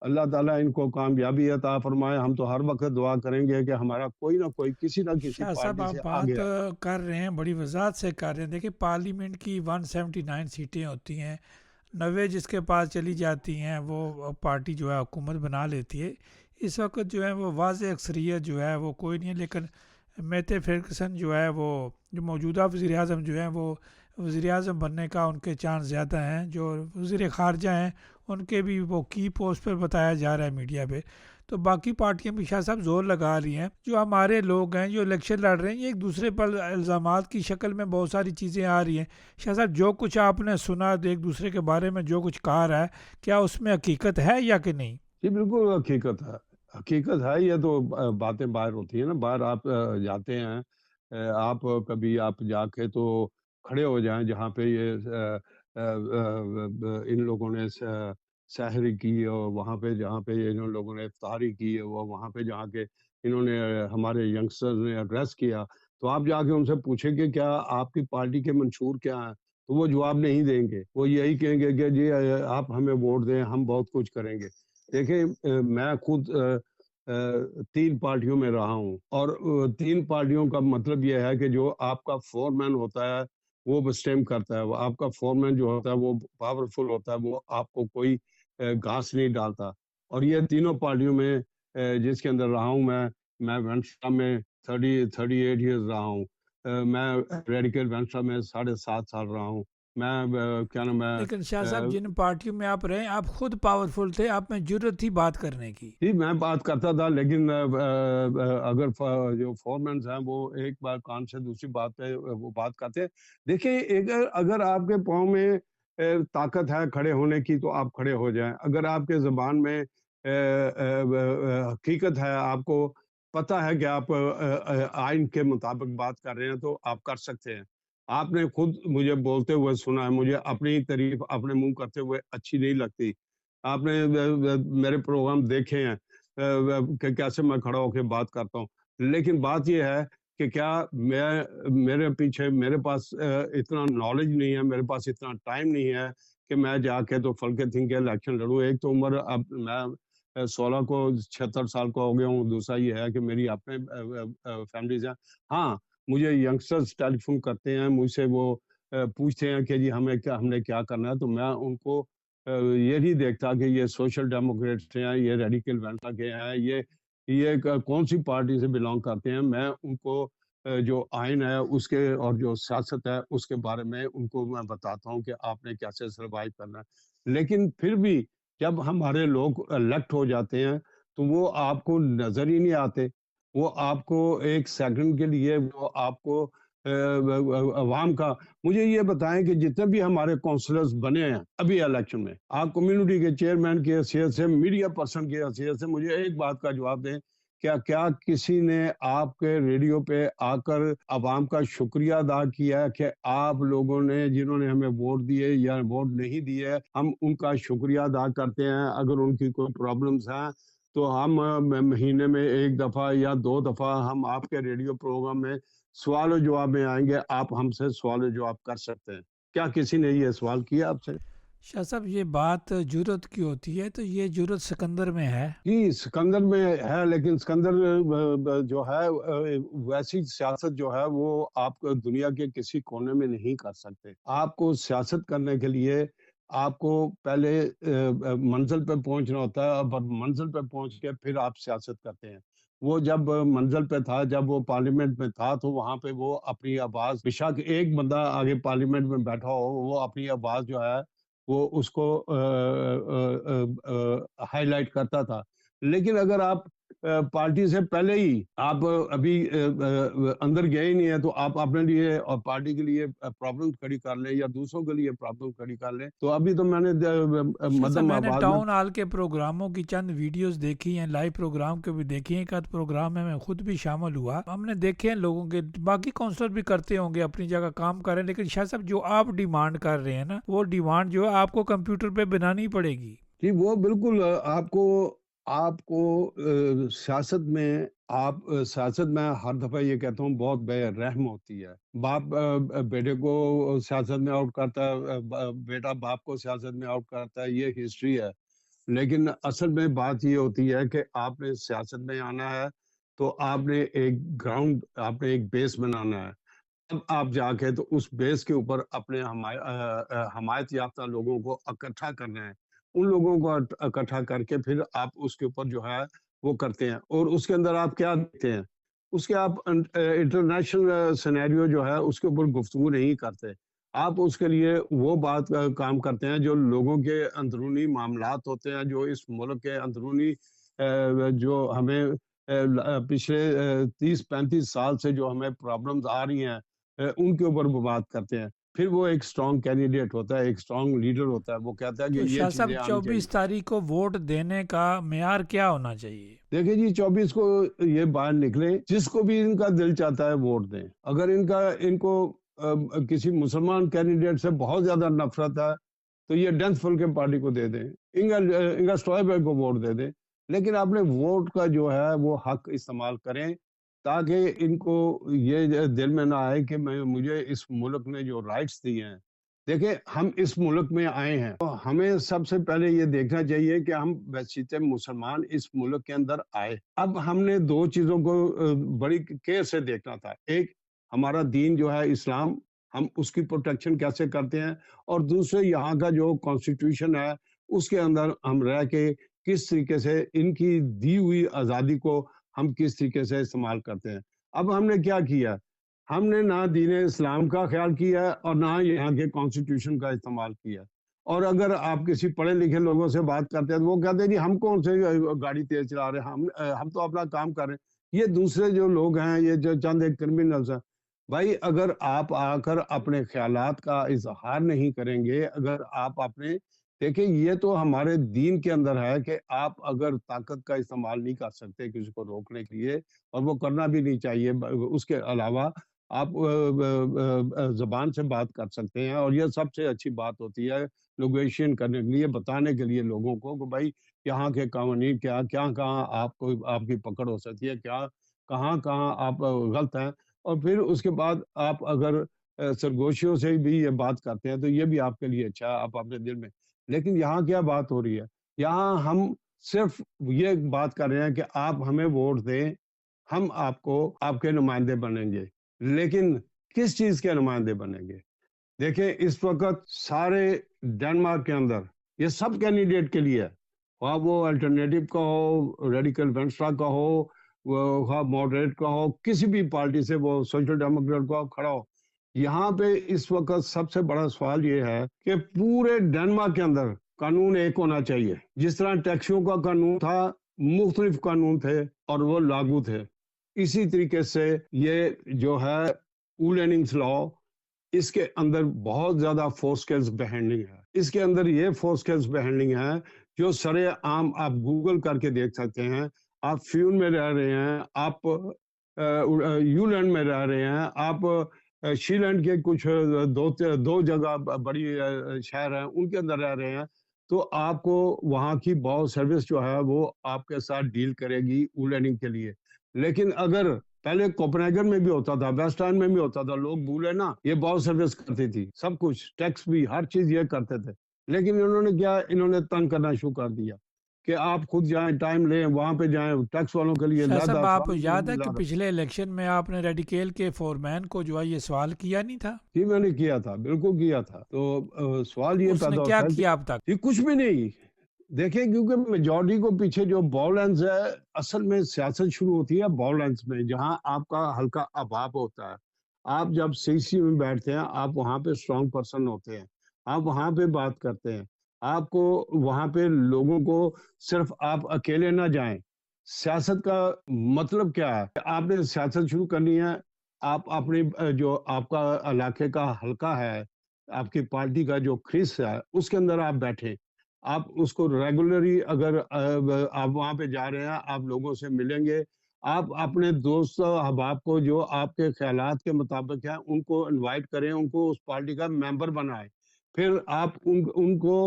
اللہ تعالیٰ ان کو کامیابی عطا فرمائے. ہم تو ہر وقت دعا کریں گے کہ ہمارا کوئی نہ کوئی کسی نہ کسی شاہ صاحب پارٹی آپ سے بات آگے آئے. کر رہے ہیں, بڑی وضاحت سے کر رہے ہیں. دیکھیں پارلیمنٹ کی 179 سیٹیں ہوتی ہیں, 90 جس کے پاس چلی جاتی ہیں وہ پارٹی جو ہے حکومت بنا لیتی ہے. اس وقت جو ہے وہ واضح اکثریت جو ہے وہ کوئی نہیں ہے, لیکن میتے فرگسن جو ہے وہ جو موجودہ وزیر اعظم جو ہیں وہ وزیر اعظم بننے کا ان کے چانس زیادہ ہیں. جو وزیر خارجہ ہیں ان کے بھی وہ کی پوسٹ پر بتایا جا رہا ہے میڈیا پہ. تو باقی پارٹیاں بھی شاہ صاحب زور لگا رہی ہیں. جو ہمارے لوگ ہیں جو الیکشن لڑ رہے ہیں یہ ایک دوسرے پر الزامات کی شکل میں بہت ساری چیزیں آ رہی ہیں. شاہ صاحب جو کچھ آپ نے سنا ایک دوسرے کے بارے میں جو کچھ کہا رہا ہے, کیا اس میں حقیقت ہے یا کہ نہیں؟ جی بالکل حقیقت ہے, حقیقت ہے. یہ تو باتیں باہر ہوتی ہیں نا, باہر آپ جاتے ہیں, آپ کبھی آپ جا کے تو کھڑے ہو جائیں جہاں پہ یہ ان لوگوں نے سحری کی, اور وہاں پہ جہاں پہ ان لوگوں نے افطاری کی, وہ وہاں پہ جا کے انہوں نے ہمارے ینگسٹرز نے ایڈریس کیا, تو آپ جا کے ان سے پوچھیں کہ کیا آپ کی پارٹی کے منشور کیا ہیں, تو وہ جواب نہیں دیں گے. وہ یہی کہیں گے کہ جی آپ ہمیں ووٹ دیں, ہم بہت کچھ کریں گے. دیکھیں میں خود 3 پارٹیوں میں رہا ہوں، اور 3 پارٹیوں کا مطلب یہ ہے کہ جو آپ کا فورمین ہوتا ہے وہ اسٹیم کرتا ہے، وہ آپ کا فورمین جو ہوتا ہے وہ پاورفل ہوتا ہے، وہ آپ کو کوئی گھاس نہیں ڈالتا۔ اور یہ تینوں پارٹیوں میں جس کے اندر رہا ہوں میں وینسٹا میں 38 ایئرز رہا ہوں، میں ریڈیکل وینسٹا میں 7.5 سال رہا ہوں، میں کیا نام لیکن شاہ صاحب ہے، جن پارٹیوں میں آپ رہے آپ خود پاورفل تھے، آپ میں جرت تھی بات کرنے کی۔ جی میں بات کرتا تھا، لیکن اگر جو فورمینز ہیں وہ ایک بار کان سے دوسری بات پہ وہ بات کرتے ہیں۔ دیکھیں اگر آپ کے پاؤں میں طاقت ہے کھڑے ہونے کی تو آپ کھڑے ہو جائیں، اگر آپ کے زبان میں حقیقت ہے، آپ کو پتہ ہے کہ آپ آئین کے مطابق بات کر رہے ہیں تو آپ کر سکتے ہیں۔ آپ نے خود مجھے بولتے ہوئے سنا ہے، مجھے اپنی تعریف اپنے منہ کرتے ہوئے اچھی نہیں لگتی۔ آپ نے میرے پروگرام دیکھے ہیں کہ کیسے میں کھڑا ہو کے بات کرتا ہوں، لیکن بات یہ ہے کہ کیا میرے پاس اتنا نالج نہیں ہے، میرے پاس اتنا ٹائم نہیں ہے کہ میں جا کے تو فلکے تھنک کے الیکشن لڑوں۔ ایک تو عمر اب میں 16 کو 76 سال کا ہو گیا ہوں، دوسرا یہ ہے کہ میری اپنے فیملیز ہیں۔ ہاں مجھے ینگسٹرز ٹیلی فون کرتے ہیں، مجھ سے وہ پوچھتے ہیں کہ جی ہم نے کیا کرنا ہے، تو میں ان کو یہ نہیں دیکھتا کہ یہ سوشل ڈیموکریٹس ہیں، یہ ریڈیکل وینسا کے ہیں، یہ کون سی پارٹی سے بلانگ کرتے ہیں۔ میں ان کو جو آئین ہے اس کے اور جو سیاست ہے اس کے بارے میں ان کو میں بتاتا ہوں کہ آپ نے کیسے سروائیو کرنا ہے۔ لیکن پھر بھی جب ہمارے لوگ الیکٹ ہو جاتے ہیں تو وہ آپ کو نظر ہی نہیں آتے، وہ آپ کو ایک سیکنڈ کے لیے وہ آپ کو عوام کا، مجھے یہ بتائیں کہ جتنے بھی ہمارے کونسلرز بنے ہیں ابھی الیکشن میں، آپ کمیونٹی کے چیئرمین کی حیثیت سے، میڈیا پرسن کی حیثیت سے مجھے ایک بات کا جواب دیں، کیا کسی نے آپ کے ریڈیو پہ آ کر عوام کا شکریہ ادا کیا ہے کہ آپ لوگوں نے جنہوں نے ہمیں ووٹ دیے یا ووٹ نہیں دیے ہم ان کا شکریہ ادا کرتے ہیں، اگر ان کی کوئی پرابلمز ہیں تو ہم مہینے میں 1 دفعہ یا 2 دفعہ ہم آپ کے ریڈیو پروگرام میں سوال و جواب میں آئیں گے، آپ ہم سے سوال و جواب کر سکتے ہیں۔ کیا کسی نے یہ سوال کیا آپ سے؟ شاہ صاحب یہ بات جرت کی ہوتی ہے تو یہ جرت سکندر میں ہے۔ جی سکندر میں ہے، لیکن سکندر جو ہے ویسی سیاست جو ہے وہ آپ دنیا کے کسی کونے میں نہیں کر سکتے۔ آپ کو سیاست کرنے کے لیے آپ کو پہلے منزل پہ پہنچنا ہوتا ہے، اور منزل پہ پہنچ کے پھر آپ سیاست کرتے ہیں۔ وہ جب منزل پہ تھا، جب وہ پارلیمنٹ میں تھا تو وہاں پہ وہ اپنی آواز، بے شک ایک بندہ آگے پارلیمنٹ میں بیٹھا ہو، وہ اپنی آواز جو ہے وہ اس کو ہائی لائٹ کرتا تھا۔ لیکن اگر آپ پارٹی سے پہلے ہی آپ ابھی اندر گئے ہی نہیں ہے تو آپ اپنے لیے اور پارٹی کے لیے پرابلم کھڑی کر لیں یا دوسروں کے لیے پرابلم کھڑی کر لیں، تو ابھی تو میں نے شاہ صاحب مدم میں نے آباد میں ٹاؤن ہال کے پروگراموں کی چند ویڈیوز دیکھی ہیں، لائیو پروگرام کے بھی دیکھی ہیں، ایک آدھ پروگرام میں خود بھی شامل ہوا، ہم نے دیکھے ہیں لوگوں کے، باقی کونسلر بھی کرتے ہوں گے اپنی جگہ کام کر رہے ہیں، لیکن شاہ صاحب جو آپ ڈیمانڈ کر رہے ہیں نا، وہ ڈیمانڈ جو ہے آپ کو کمپیوٹر پہ بنانی پڑے گی۔ جی وہ بالکل آپ کو سیاست میں ہر دفعہ یہ کہتا ہوں بہت بے رحم ہوتی ہے۔ باپ بیٹے کو سیاست میں آؤٹ کرتا ہے، بیٹا باپ کو سیاست میں آؤٹ کرتا ہے، یہ ہسٹری ہے۔ لیکن اصل میں بات یہ ہوتی ہے کہ آپ نے سیاست میں آنا ہے تو آپ نے ایک گراؤنڈ، آپ نے ایک بیس بنانا ہے، اب آپ جا کے تو اس بیس کے اوپر اپنے حمایت یافتہ لوگوں کو اکٹھا کرنا ہے، ان لوگوں کو اکٹھا کر کے پھر آپ اس کے اوپر جو ہے وہ کرتے ہیں، اور اس کے اندر آپ کیا دیکھتے ہیں، اس کے آپ انٹرنیشنل سینیریو جو ہے اس کے اوپر گفتگو نہیں کرتے، آپ اس کے لیے وہ بات کام کرتے ہیں جو لوگوں کے اندرونی معاملات ہوتے ہیں، جو اس ملک کے اندرونی جو ہمیں پچھلے 30-35 سال سے جو ہمیں پرابلمز آ رہی ہیں ان کے اوپر وہ بات کرتے ہیں۔ پھر وہ ایک سٹرونگ کینڈیڈیٹ ہوتا ہے، ایک سٹرونگ لیڈر ہوتا ہے، وہ کہتا ہے کہ تو یہ شاہ صاحب چیزیں آنی چاہیے۔ 24 تاریخ کو ووٹ دینے کا معیار کیا ہونا چاہیے؟ دیکھیں جی 24 کو یہ باہر نکلیں، جس کو بھی ان کا دل چاہتا ہے ووٹ دیں۔ اگر ان کو کسی مسلمان کینڈیڈیٹ سے بہت زیادہ نفرت ہے تو یہ ڈینس فل کے پارٹی کو دے دیں، انگا سٹوائبر کو ووٹ دے دیں، لیکن اپنے ووٹ کا جو ہے وہ حق استعمال کریں تاکہ ان کو یہ دل میں نہ آئے کہ مجھے اس ملک نے جو رائٹس دیے ہیں دیکھیں ہم اس ملک میں آئے ہیں تو ہمیں سب سے پہلے یہ دیکھنا چاہیے کہ ہم بحیثیت مسلمان اس ملک کے اندر آئے. اب ہم نے دو چیزوں کو بڑی کیئر سے دیکھنا تھا. ایک ہمارا دین جو ہے اسلام، ہم اس کی پروٹیکشن کیسے کرتے ہیں، اور دوسرے یہاں کا جو کانسٹیٹیوشن ہے اس کے اندر ہم رہ کے کس طریقے سے ان کی دی ہوئی آزادی کو ہم کس طریقے سے استعمال کرتے ہیں. اب ہم نے کیا کیا، ہم نے نہ دین اسلام کا خیال کیا اور نہ یہاں کے کانسٹیٹیوشن کا استعمال کیا. اور اگر آپ کسی پڑھے لکھے لوگوں سے بات کرتے ہیں تو وہ کہتے ہیں جی ہم کون سے گاڑی تیز چلا رہے ہیں، ہم تو اپنا کام کر رہے ہیں. یہ دوسرے جو لوگ ہیں، یہ جو چند ایک کرمنلز ہیں. بھائی اگر آپ آ کر اپنے خیالات کا اظہار نہیں کریں گے، اگر آپ اپنے دیکھیں، یہ تو ہمارے دین کے اندر ہے کہ آپ اگر طاقت کا استعمال نہیں کر سکتے کسی کو روکنے کے لیے، اور وہ کرنا بھی نہیں چاہیے، اس کے علاوہ آپ زبان سے بات کر سکتے ہیں. اور یہ سب سے اچھی بات ہوتی ہے نیگوشیشن کرنے کے لیے، بتانے کے لیے لوگوں کو کہ بھائی یہاں کے قوانین کیا کہاں آپ کی پکڑ ہو سکتی ہے، کہاں آپ غلط ہیں. اور پھر اس کے بعد آپ اگر سرگوشیوں سے بھی یہ بات کرتے ہیں تو یہ بھی آپ کے لیے اچھا ہے، آپ اپنے دل میں. لیکن یہاں کیا بات ہو رہی ہے، یہاں ہم صرف یہ بات کر رہے ہیں کہ آپ ہمیں ووٹ دیں، ہم آپ کو آپ کے نمائندے بنیں گے. لیکن کس چیز کے نمائندے بنیں گے؟ دیکھیں اس وقت سارے ڈنمارک کے اندر یہ سب کینڈیڈیٹ کے لیے، خواہ وہ الٹرنیٹو کا ہو، ریڈیکل وینسٹرا کا ہو، خواہ ماڈریٹ کا ہو، کسی بھی پارٹی سے، وہ سوشل ڈیموکریٹ کا کھڑا ہو. یہاں پہ اس وقت سب سے بڑا سوال یہ ہے کہ پورے ڈنمارک کے اندر قانون ایک ہونا چاہیے. جس طرح ٹیکسوں کا قانون تھا، مختلف قانون تھے اور وہ لاگو تھے، اسی طریقے سے یہ جو ہے اولیننگس لا، اس کے اندر بہت زیادہ فورسکلز بہینڈنگ ہے. اس کے اندر یہ فورسکلز بہینڈنگ ہے جو سرے عام آپ گوگل کر کے دیکھ سکتے ہیں. آپ فیون میں رہ رہے ہیں، آپ یولینڈ میں رہ رہے ہیں، آپ شیلینڈ کے کچھ دو جگہ بڑی شہر ہیں ان کے اندر رہ رہے ہیں، تو آپ کو وہاں کی باؤ سروس جو ہے وہ آپ کے ساتھ ڈیل کرے گی اولیننگ کے لیے. لیکن اگر پہلے کوپنہیگن میں بھی ہوتا تھا، ویسٹ اینڈ میں بھی ہوتا تھا، لوگ بھولے نا، یہ باؤ سروس کرتی تھی، سب کچھ ٹیکس بھی، ہر چیز یہ کرتے تھے. لیکن انہوں نے کیا، انہوں نے تنگ کرنا شروع کر دیا کہ آپ خود جائیں، ٹائم لیں، وہاں پہ جائیں، ٹیکس والوں کے لیے شاہ صاحب، لادا آپ سوال یاد ہے کہ پچھلے الیکشن میں آپ نے ریڈیکل کے فورمین کو جو ہے یہ سوال کیا نہیں تھا؟ جی میں نے کیا تھا، بالکل کیا تھا. تو سوال یہ اس نے پیدا کیا ہوتا ہے کیا اب تک؟ کہ کچھ بھی نہیں. دیکھیں کیونکہ میجورٹی کو پیچھے جو باؤلینس ہے، اصل میں سیاست شروع ہوتی ہے باؤلینس میں، جہاں آپ کا ہلکا اباب ہوتا ہے. آپ جب سی میں بیٹھتے ہیں، آپ وہاں پہ اسٹرانگ پرسن ہوتے ہیں، آپ وہاں پہ بات کرتے ہیں، آپ کو وہاں پہ لوگوں کو صرف آپ اکیلے نہ جائیں. سیاست کا مطلب کیا ہے؟ آپ نے سیاست شروع کرنی ہے، آپ اپنی جو آپ کا علاقے کا حلقہ ہے، آپ کی پارٹی کا جو کھریس ہے، اس کے اندر آپ بیٹھیں. آپ اس کو ریگولرلی، اگر آپ وہاں پہ جا رہے ہیں، آپ لوگوں سے ملیں گے. آپ اپنے دوست احباب کو جو آپ کے خیالات کے مطابق ہیں ان کو انوائٹ کریں، ان کو اس پارٹی کا ممبر بنائیں. پھر آپ ان کو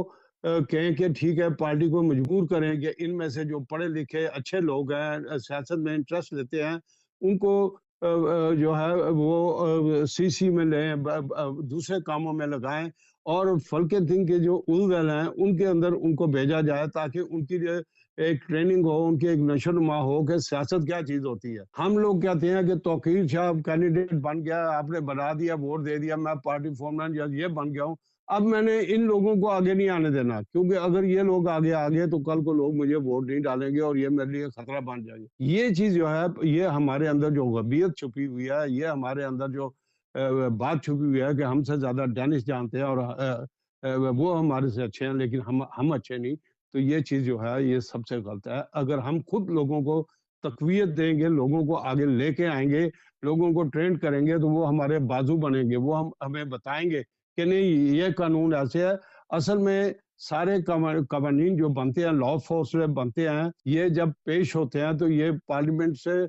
کہیں کہ ٹھیک ہے، پارٹی کو مجبور کریں کہ ان میں سے جو پڑھے لکھے اچھے لوگ ہیں، سیاست میں انٹرسٹ لیتے ہیں، ان کو جو ہے وہ سی میں لیں، دوسرے کاموں میں لگائیں. اور فلکے تھنگ کے جو اولگل ہیں ان کے اندر ان کو بھیجا جائے تاکہ ان کی ایک ٹریننگ ہو، ان کی ایک نشو نما ہو کہ سیاست کیا چیز ہوتی ہے. ہم لوگ کہتے ہیں کہ توقیر شاہ کینڈیڈیٹ بن گیا، آپ نے بنا دیا، ووٹ دے دیا، میں پارٹی فارمین یا یہ بن گیا ہوں، اب میں نے ان لوگوں کو آگے نہیں آنے دینا، کیونکہ اگر یہ لوگ آگے آگے تو کل کو لوگ مجھے ووٹ نہیں ڈالیں گے اور یہ میرے لیے خطرہ بن جائے گی. یہ چیز جو ہے، یہ ہمارے اندر جو غبیت چھپی ہوئی ہے، یہ ہمارے اندر جو بات چھپی ہوئی ہے کہ ہم سے زیادہ ڈینش جانتے ہیں اور وہ ہمارے سے اچھے ہیں لیکن ہم اچھے نہیں. تو یہ چیز جو ہے یہ سب سے غلط ہے. اگر ہم خود لوگوں کو تقویت دیں گے، لوگوں کو آگے لے کے آئیں گے، لوگوں کو ٹرین کریں گے، تو وہ ہمارے بازو بنیں گے، وہ ہمیں بتائیں گے کہ نہیں یہ قانون ایسے ہے. اصل میں سارے قوانین جو بنتے ہیں، لا فورس میں بنتے ہیں، یہ جب پیش ہوتے ہیں تو یہ پارلیمنٹ سے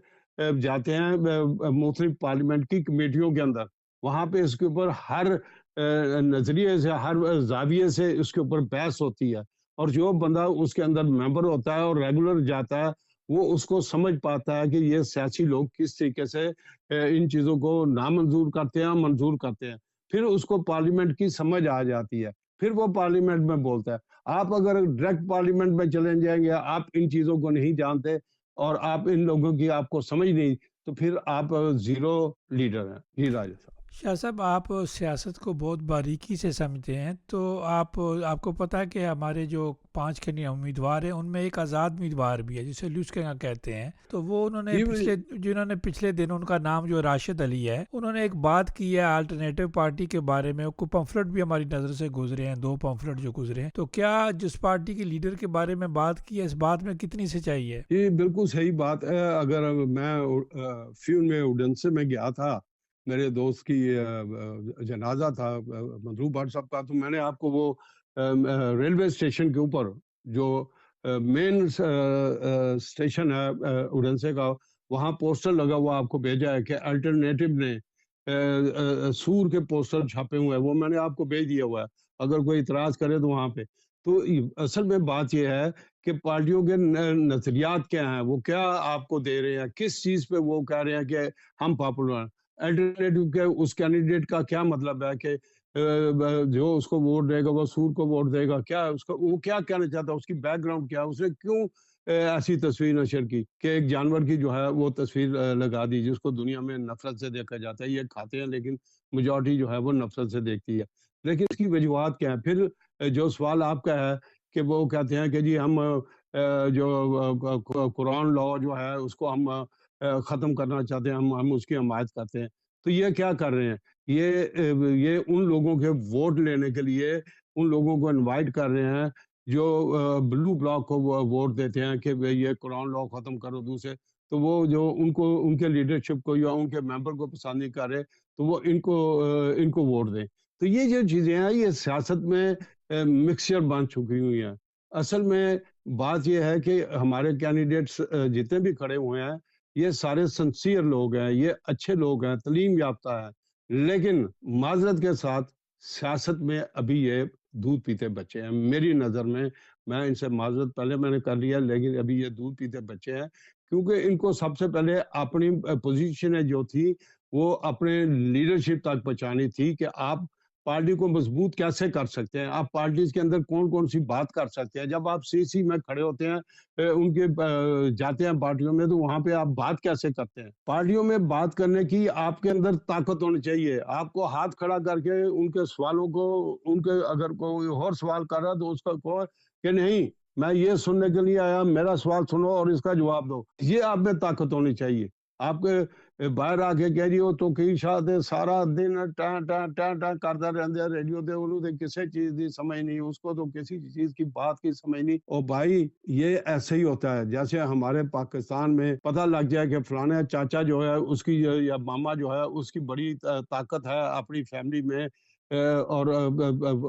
جاتے ہیں مختلف پارلیمنٹ کی کمیٹیوں کے اندر. وہاں پہ اس کے اوپر ہر نظریے سے، ہر زاویے سے اس کے اوپر بحث ہوتی ہے. اور جو بندہ اس کے اندر ممبر ہوتا ہے اور ریگولر جاتا ہے، وہ اس کو سمجھ پاتا ہے کہ یہ سیاسی لوگ کس طریقے سے ان چیزوں کو نامنظور کرتے ہیں، منظور کرتے ہیں. پھر اس کو پارلیمنٹ کی سمجھ آ جاتی ہے، پھر وہ پارلیمنٹ میں بولتا ہے۔ آپ اگر ڈائریکٹ پارلیمنٹ میں چلے جائیں گے، آپ ان چیزوں کو نہیں جانتے اور آپ ان لوگوں کی آپ کو سمجھ نہیں، تو پھر آپ زیرو لیڈر ہیں۔ جی راجہ صاحب۔ شاہ صاحب، آپ سیاست کو بہت باریکی سے سمجھتے ہیں، تو آپ کو پتہ ہے کہ ہمارے جو 5 امیدوار ہیں ان میں ایک آزاد امیدوار بھی ہے جسے لوسکنگا کہتے ہیں، تو وہ جنہوں نے پچھلے دن، ان کا نام جو راشد علی ہے، انہوں نے ایک بات کی ہے آلٹرنیٹو پارٹی کے بارے میں، کوئی پمفلٹ بھی ہماری نظر سے گزرے ہیں، 2 پمفلٹ جو گزرے ہیں، تو کیا جس پارٹی کے لیڈر کے بارے میں بات کی ہے، اس بات میں کتنی سچائی ہے؟ یہ بالکل صحیح بات ہے۔ اگر میں فیون میں اوڈنسے میں گیا تھا، میرے دوست کی جنازہ تھا مدھو بھٹ صاحب کا، تو میں نے آپ کو وہ ریلوے اسٹیشن کے اوپر جو مین اسٹیشن ہے اوڈنسے کا، وہاں پوسٹر لگا ہوا آپ کو بھیجا ہے کہ الٹرنیٹو نے سور کے پوسٹر چھاپے ہوئے ہیں، وہ میں نے آپ کو بھیج دیا ہوا ہے، اگر کوئی اعتراض کرے تو وہاں پہ۔ تو اصل میں بات یہ ہے کہ پارٹیوں کے نظریات کیا ہیں، وہ کیا آپ کو دے رہے ہیں، کس چیز پہ وہ کہہ رہے ہیں کہ ہم پاپولر ہیں۔ الٹرنیٹو کے اس کینڈیڈیٹ کا کیا مطلب ہے کہ جو اس کو ووٹ دے گا وہ سور کو ووٹ دے گا، کیا اس کا وہ کیا کہنا چاہتا ہے، اس کی بیک گراؤنڈ کیا ہے، اس نے کیوں ایسی تصویر نشر کی کہ ایک جانور کی جو ہے وہ تصویر لگا دی، جس کو دنیا میں نفرت سے دیکھا جاتا ہے۔ یہ کھاتے ہیں لیکن میجورٹی جو ہے وہ نفرت سے دیکھتی ہے، لیکن اس کی وجوہات کیا ہیں؟ پھر جو سوال آپ کا ہے کہ وہ کہتے ہیں کہ جی ہم جو قرآن لا جو ہے اس کو ہم ختم کرنا چاہتے ہیں، ہم اس کی حمایت کرتے ہیں۔ تو یہ کیا کر رہے ہیں؟ یہ ان لوگوں کے ووٹ لینے کے لیے ان لوگوں کو انوائٹ کر رہے ہیں جو بلو بلاک کو ووٹ دیتے ہیں کہ یہ قرآن لا ختم کرو دوسرے، تو وہ جو ان کے لیڈرشپ کو یا ان کے ممبر کو پسند نہیں کر رہے، تو وہ ان کو ووٹ دیں۔ تو یہ جو چیزیں ہیں یہ سیاست میں مکسچر بن چکی ہوئی ہیں۔ اصل میں بات یہ ہے کہ ہمارے کینڈیڈیٹس جتنے بھی کھڑے ہوئے ہیں یہ سارے سنسیئر لوگ ہیں، یہ اچھے لوگ ہیں، تعلیم یافتہ ہیں، لیکن معذرت کے ساتھ سیاست میں ابھی یہ دودھ پیتے بچے ہیں میری نظر میں ان سے معذرت پہلے میں نے کر لیا، لیکن ابھی یہ دودھ پیتے بچے ہیں، کیونکہ ان کو سب سے پہلے اپنی پوزیشنیں جو تھی وہ اپنے لیڈرشپ تک پہنچانی تھی کہ آپ پارٹی کو مضبوط کیسے کر سکتے ہیں، آپ پارٹیز کے اندر کون کون سی بات کر سکتے ہیں۔ جب آپ سی میں کھڑے ہوتے ہیں ان کے جاتے ہیں پارٹیوں میں، تو وہاں پہ آپ بات کیسے کرتے ہیں؟ پارٹیوں میں بات کرنے کی آپ کے اندر طاقت ہونی چاہیے، آپ کو ہاتھ کھڑا کر کے ان کے سوالوں کو، ان کے اگر کوئی اور سوال کر رہا ہے تو اس کا کہو کہ نہیں میں یہ سننے کے لیے آیا، میرا سوال سنو اور اس کا جواب دو، یہ آپ میں طاقت ہونی چاہیے۔ آپ کے باہر آ کے کہہ رہی ہو تو کئی شاید سارا دن ٹان ٹان ٹان ٹان کرتا رہتا ہے ریڈیو تے، انہوں نے کسی چیز کی سمجھ نہیں، اس کو تو کسی چیز کی بات کی سمجھ نہیں۔ اور بھائی یہ ایسے ہی ہوتا ہے جیسے ہمارے پاکستان میں پتہ لگ جائے کہ فلانا چاچا جو ہے اس کی یا ماما جو ہے اس کی بڑی طاقت ہے اپنی فیملی میں، اور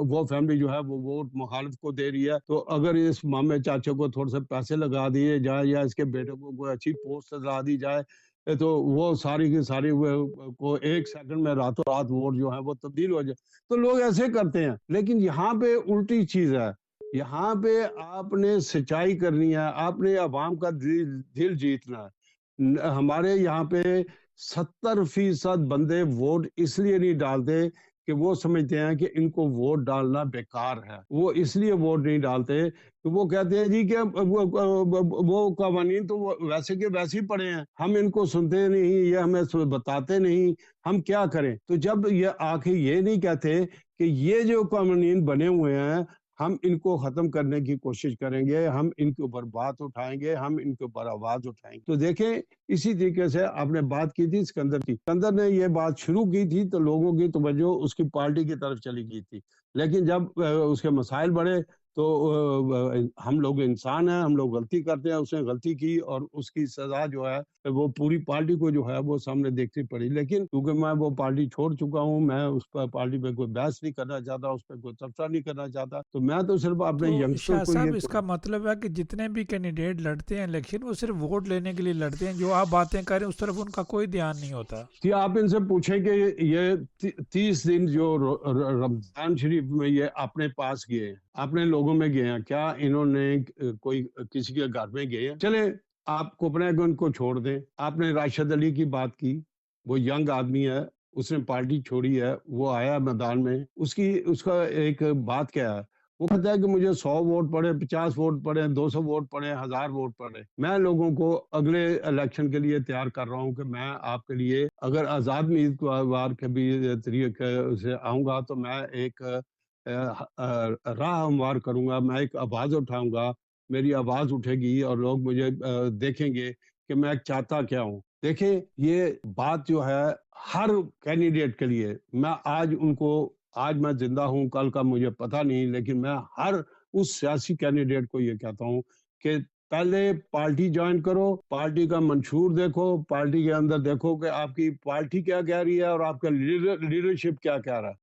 وہ فیملی جو ہے وہ ووٹ مخالف کو دے رہی ہے، تو اگر اس مامے چاچے کو تھوڑے سے پیسے لگا دیے جائے یا اس کے بیٹے کو کوئی اچھی پوسٹ دلا دی جائے، تو وہ ساری کی ساری کو ایک سیکنڈ میں راتوں رات ووٹ جو ہے وہ تبدیل ہو جائے۔ تو لوگ ایسے کرتے ہیں، لیکن یہاں پہ الٹی چیز ہے، یہاں پہ آپ نے سچائی کرنی ہے، آپ نے عوام کا دل جیتنا ہے۔ ہمارے یہاں پہ 70% بندے ووٹ اس لیے نہیں ڈالتے کہ وہ سمجھتے ہیں کہ ان کو ووٹ ڈالنا بیکار ہے، وہ اس لیے ووٹ نہیں ڈالتے کہ وہ کہتے ہیں جی کہ وہ قوانین تو ویسے کے ویسے ہی پڑے ہیں، ہم ان کو سنتے نہیں، یہ ہمیں بتاتے نہیں، ہم کیا کریں۔ تو جب یہ آ کے یہ نہیں کہتے کہ یہ جو قوانین بنے ہوئے ہیں ہم ان کو ختم کرنے کی کوشش کریں گے، ہم ان کے اوپر بات اٹھائیں گے، ہم ان کے اوپر آواز اٹھائیں گے۔ تو دیکھیں اسی طریقے سے آپ نے بات کی تھی سکندر کی، سکندر نے یہ بات شروع کی تھی تو لوگوں کی توجہ اس کی پارٹی کی طرف چلی گئی تھی، لیکن جب اس کے مسائل بڑھے تو ہم لوگ انسان ہیں، ہم لوگ غلطی کرتے ہیں، اس نے غلطی کی اور اس کی سزا جو ہے وہ پوری پارٹی کو جو ہے وہ سامنے دیکھنی پڑی، لیکن کیونکہ میں وہ پارٹی چھوڑ چکا ہوں، میں اس پر پارٹی پہ کوئی بحث نہیں کرنا چاہتا، اس پہ کوئی تبصرہ نہیں کرنا چاہتا، تو میں تو صرف اپنے تو ینگسٹر شاہ کو صاحب، یہ اس کا مطلب ہے کہ جتنے بھی کینڈیڈیٹ لڑتے ہیں الیکشن، وہ صرف ووٹ لینے کے لیے لڑتے ہیں، جو آپ باتیں کریں اس طرف ان کا کوئی دھیان نہیں ہوتا۔ کہ آپ ان سے پوچھیں کہ یہ 30 دن جو رمضان شریف میں یہ اپنے پاس گئے ہیں، اپنے لوگوں میں گئے ہیں، کیا انہوں نے کوئی کسی کے گھر میں گئے ہیں؟ چلیں آپ کوپنہیگن کو چھوڑ دیں، آپ نے راشد علی کی بات کی، وہ ینگ آدمی ہے، اس نے پارٹی چھوڑی ہے، وہ آیا میدان میں، اس کا ایک بات کیا ہے، وہ کہتا ہے کہ مجھے 100 ووٹ پڑے، 50 ووٹ پڑے، 200 ووٹ پڑے، 1000 ووٹ پڑے، میں لوگوں کو اگلے الیکشن کے لیے تیار کر رہا ہوں کہ میں آپ کے لیے اگر آزاد امیدوار کے بھی طریقے سے آؤں گا تو میں ایک راہ ہموار کروں گا، میں ایک آواز اٹھاؤں گا، میری آواز اٹھے گی اور لوگ مجھے دیکھیں گے کہ میں چاہتا کیا ہوں۔ دیکھیں یہ بات جو ہے ہر کینڈیڈیٹ کے لیے، میں آج میں زندہ ہوں، کل کا مجھے پتہ نہیں، لیکن میں ہر اس سیاسی کینڈیڈیٹ کو یہ کہتا ہوں کہ پہلے پارٹی جوائن کرو، پارٹی کا منشور دیکھو، پارٹی کے اندر دیکھو کہ آپ کی پارٹی کیا کہہ رہی ہے اور آپ کا لیڈرشپ کیا کہہ رہا ہے۔